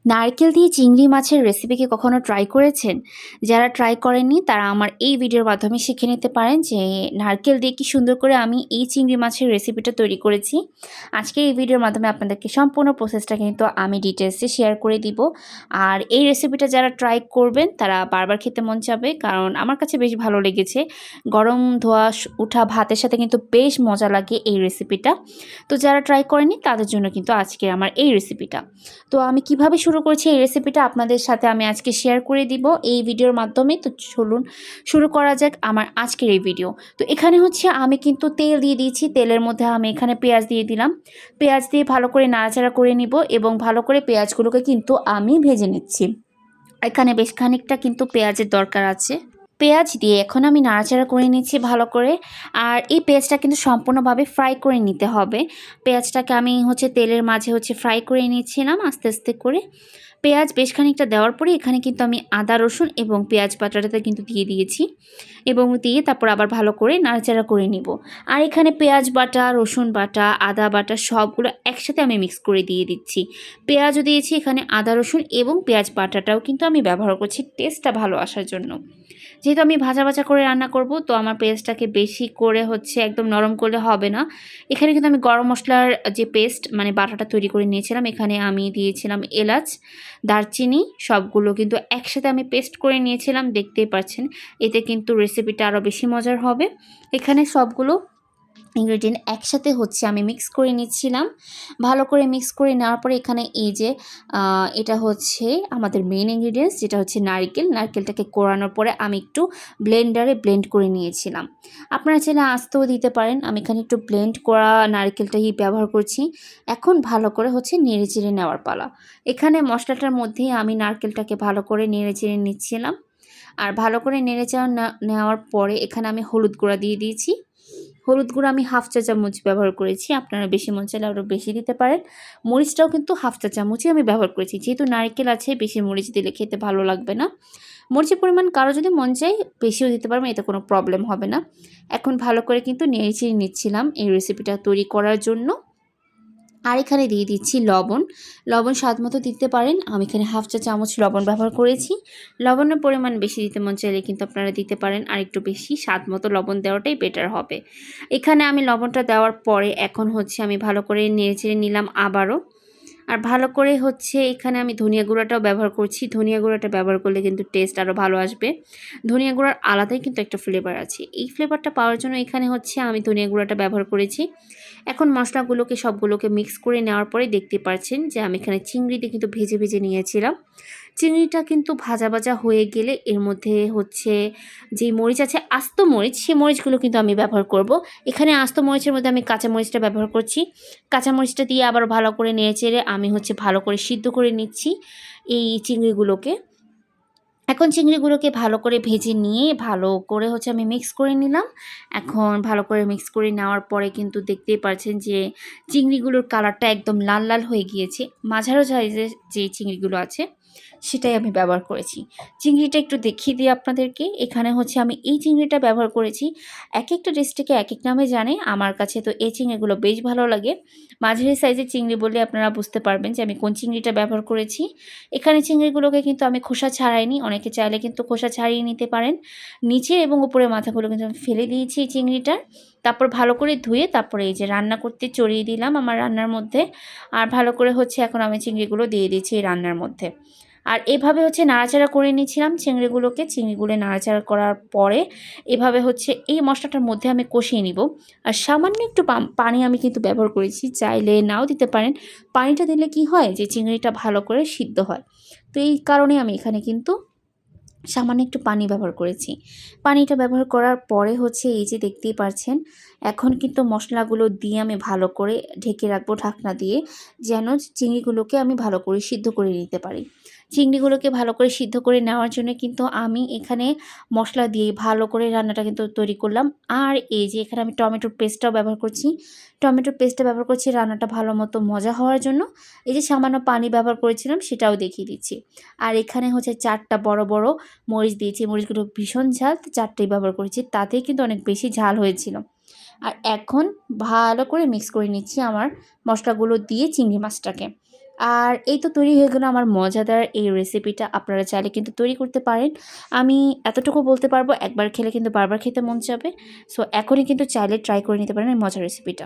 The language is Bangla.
নারকেল দিয়ে চিংড়ি মাছের রেসিপি কি কখনো ট্রাই করেছেন? যারা ট্রাই করেননি তারা আমার এই ভিডিওর মাধ্যমে শিখে নিতে পারেন যে নারকেল দিয়ে কি সুন্দর করে আমি এই চিংড়ি মাছের রেসিপিটা তৈরি করেছি। আজকের এই ভিডিওর মাধ্যমে আপনাদেরকে সম্পূর্ণ প্রসেসটা কিন্তু আমি ডিটেইলসে শেয়ার করে দিব। আর এই রেসিপিটা যারা ট্রাই করবেন তারা বারবার খেতে মন চাবে, কারণ আমার কাছে বেশ ভালো লেগেছে। গরম ধোয়া উঠা ভাতের সাথে কিন্তু বেশ মজা লাগে এই রেসিপিটা। তো যারা ট্রাই করেননি তাদের জন্য কিন্তু আজকের আমার এই রেসিপিটা। তো আমি কিভাবে শুরু করেছি এই রেসিপিটা আপনাদের সাথে আমি আজকে শেয়ার করে দিব এই ভিডিওর মাধ্যমে। তো চলুন শুরু করা যাক আমার আজকের এই ভিডিও। তো এখানে হচ্ছে আমি কিন্তু তেল দিয়ে দিয়েছি, তেলের মধ্যে আমি এখানে পেঁয়াজ দিয়ে দিলাম। পেঁয়াজ দিয়ে ভালো করে নাড়াচাড়া করে নিব এবং ভালো করে পেঁয়াজগুলোকে কিন্তু আমি ভেজে নিচ্ছি। এখানে বেশ খানিকটা কিন্তু পেঁয়াজের দরকার আছে। পেঁয়াজ দিয়ে এখন আমি নাড়াচাড়া করে নিচ্ছি ভালো করে। আর এই পেঁয়াজটা কিন্তু সম্পূর্ণভাবে ফ্রাই করে নিতে হবে। পেঁয়াজটাকে আমি তেলের মাঝে ফ্রাই করে নিচ্ছিলাম আস্তে আস্তে করে। পেঁয়াজ বেশ খানিকটা দেওয়ার পরে এখানে কিন্তু আমি আদা রসুন এবং পেঁয়াজ বাটাটা কিন্তু দিয়ে দিয়েছি এবং দিয়ে তারপর আবার ভালো করে নাড়াচাড়া করে নিব। আর এখানে পেঁয়াজ বাটা, রসুন বাটা, আদা বাটা সবগুলো একসাথে আমি মিক্স করে দিয়ে দিচ্ছি। পেঁয়াজও দিয়েছি এখানে, আদা রসুন এবং পেঁয়াজ বাটাটাও কিন্তু আমি ব্যবহার করছি টেস্টটা ভালো আসার জন্য। যেহেতু আমি ভাজা ভাজা করে রান্না করব, তো আমার পেঁয়াজটাকে বেশি করে একদম নরম করলে হবে না। এখানে কিন্তু আমি গরম মশলার যে পেস্ট মানে বাটাটা তৈরি করে নিয়েছিলাম, এখানে আমি দিয়েছিলাম এলাচ, দারচিনি সবগুলো কিন্তু একসাথে আমি পেস্ট করে নিয়েছিলাম, দেখতেই পাচ্ছেন। এতে কিন্তু রেসিপিটা আরও বেশি মজার হবে। এখানে সবগুলো ইনগ্রেডিয়েন্ট একসাথে আমি মিক্স করে নিচ্ছিলাম। ভালো করে মিক্স করে নেওয়ার পরে এখানে এই যে এটা আমাদের মেইন ইনগ্রেডিয়েন্টস, যেটা নারকেল। নারকেলটাকে কোরানোর পরে আমি একটু ব্লেন্ডারে ব্লেন্ড করে নিয়েছিলাম। আপনারা চাইলে আস্তেও দিতে পারেন, আমি এখানে একটু ব্লেন্ড করা নারকেলটাই ব্যবহার করছি। এখন ভালো করে নেড়ে চেড়ে নেওয়ার পালা। এখানে মশলাটার মধ্যেই আমি নারকেলটাকে ভালো করে নেড়ে চেড়ে নিচ্ছিলাম। আর ভালো করে নেড়ে চেড়ে নেওয়ার পরে এখানে আমি হলুদ গুঁড়া দিয়ে দিয়েছি। হলুদ গুঁড়ো আমি হাফ চা চামচ ব্যবহার করেছি, আপনারা বেশি মন চাইলে আরও বেশি দিতে পারেন। মরিচটাও কিন্তু হাফ চা চামচই আমি ব্যবহার করেছি, যেহেতু নারকেল আছে বেশি মরিচ দিলে খেতে ভালো লাগবে না। মরিচের পরিমাণ কারো যদি মন চায় বেশিও দিতে পারবেন, এতে কোনো প্রবলেম হবে না। এখন ভালো করে কিন্তু নেড়েচেড়ে নিচ্ছিলাম এই রেসিপিটা তৈরি করার জন্য। আর এখানে দিয়ে দিচ্ছি লবণ। লবণ স্বাদ মতো দিতে পারেন, আমি এখানে হাফ চা চামচ লবণ ব্যবহার করেছি। লবণের পরিমাণ বেশি দিতে মন চাইলে কিন্তু আপনারা দিতে পারেন, আর একটু বেশি স্বাদ মতো লবণ দেওয়াটাই বেটার হবে। এখানে আমি লবণটা দেওয়ার পরে এখন আমি ভালো করে নেড়েচেড়ে নিলাম আবারও। আর ভালো করে এখানে আমি ধনিয়া গুঁড়াটাও ব্যবহার করছি। ধনিয়া গুঁড়াটা ব্যবহার করলে কিন্তু টেস্ট আরও ভালো আসবে। ধনিয়া গুঁড়ার আলাদাই কিন্তু একটা ফ্লেভার আছে। এই ফ্লেভারটা পাওয়ার জন্য এখানে আমি ধনিয়া গুঁড়াটা ব্যবহার করেছি। এখন মশলাগুলোকে সবগুলোকে মিক্স করে নেওয়ার পরে দেখতে পাচ্ছেন যে আমি এখানে চিংড়িতে কিন্তু ভেজে ভেজে নিয়েছিলাম। চিংড়িটা কিন্তু ভাজা ভাজা হয়ে গেলে এর মধ্যে যে মরিচ আছে আস্ত মরিচ, সেই মরিচগুলো কিন্তু আমি ব্যবহার করব। এখানে আস্ত মরিচের মধ্যে আমি কাঁচা মরিচটা ব্যবহার করছি। কাঁচা মরিচটা দিয়ে আবার ভালো করে নেড়েচেড়ে আমি ভালো করে সিদ্ধ করে নিচ্ছি এই চিংড়িগুলোকে। এখন চিংড়িগুলোকে ভালো করে ভেজে নিয়ে ভালো করে আমি মিক্স করে নিলাম। এখন ভালো করে মিক্স করে নেওয়ার পরে কিন্তু দেখতেই পাচ্ছেন যে চিংড়িগুলোর কালারটা একদম লাল লাল হয়ে গিয়েছে। মাঝারো সাইজের যে চিংড়িগুলো আছে সেটাই আমি ব্যবহার করেছি। চিংড়িটা একটু দেখিয়ে দিই আপনাদেরকে। এখানে আমি এই চিংড়িটা ব্যবহার করেছি। এক একটা ডিস্ট্রিক্টে এক এক নামে জানে, আমার কাছে তো এই চিংড়িগুলো বেশ ভালো লাগে। মাঝারি সাইজের চিংড়ি বলে আপনারা বুঝতে পারবেন যে আমি কোন চিংড়িটা ব্যবহার করেছি। এখানে চিংড়িগুলোকে কিন্তু আমি খোসা ছাড়াইনি, অনেকে চাইলে কিন্তু খোসা ছাড়িয়ে নিতে পারেন। নিচে এবং উপরের মাথাগুলো কিন্তু আমি ফেলে দিয়েছি এই চিংড়িটার। তারপর ভালো করে ধুয়ে তারপরে এই যে রান্না করতে চড়িয়ে দিলাম আমার রান্নার মধ্যে। আর ভালো করে এখন আমি চিংড়িগুলো দিয়ে দিচ্ছি এই রান্নার মধ্যে। আর এভাবে নাড়াচাড়া করে নিয়েছিলাম চিংড়িগুলোকে। চিংড়িগুলো নাড়াচাড়া করার পরে এভাবে এই মশলাটার মধ্যে আমি কষিয়ে নিব। আর সামান্য একটু পানি আমি কিন্তু ব্যবহার করেছি, চাইলে নাও দিতে পারেন। পানিটা দিলে কি হয় যে চিংড়িটা ভালো করে সিদ্ধ হয়। তো এই কারণে আমি এখানে কিন্তু সামান্য একটু পানি ব্যবহার করেছি। পানিটা ব্যবহার করার পরে এই যে দেখতেই পাচ্ছেন, এখন কিন্তু মশলাগুলো দিয়ে আমি ভালো করে ঢেকে রাখবো ঢাকনা দিয়ে, যেন চিংড়িগুলোকে আমি ভালো করে সিদ্ধ করে নিতে পারি। চিংড়িগুলোকে ভালো করে সিদ্ধ করে নেওয়ার জন্য কিন্তু আমি এখানে মশলা দিয়ে ভালো করে রান্নাটা কিন্তু তৈরি করলাম। আর এই যে এখানে আমি টমেটোর পেস্টটাও ব্যবহার করছি। টমেটোর পেস্টটা ব্যবহার করছি রান্নাটা ভালো মতো মজা হওয়ার জন্য। এই যে সামান্য পানি ব্যবহার করেছিলাম সেটাও দেখিয়ে দিচ্ছি। আর এখানে 4টা বড় বড় মরিচ দিয়েছি। মরিচগুলো ভীষণ ঝাল, তো 4টেই ব্যবহার করেছি। তাতেই কিন্তু অনেক বেশি ঝাল হয়েছিল। আর এখন ভালো করে মিক্স করে নিচ্ছি আমার মশলাগুলো দিয়ে চিংড়ি মাছটাকে। আর এই তো তৈরি হয়ে গেল আমার মজাদার এই রেসিপিটা। আপনারা চাইলে কিন্তু তৈরি করতে পারেন। আমি এতটুকু বলতে পারবো, একবার খেলে কিন্তু বারবার খেতে মন চাবে। সো এখনই কিন্তু চাইলে ট্রাই করে নিতে পারেন এই মজার রেসিপিটা।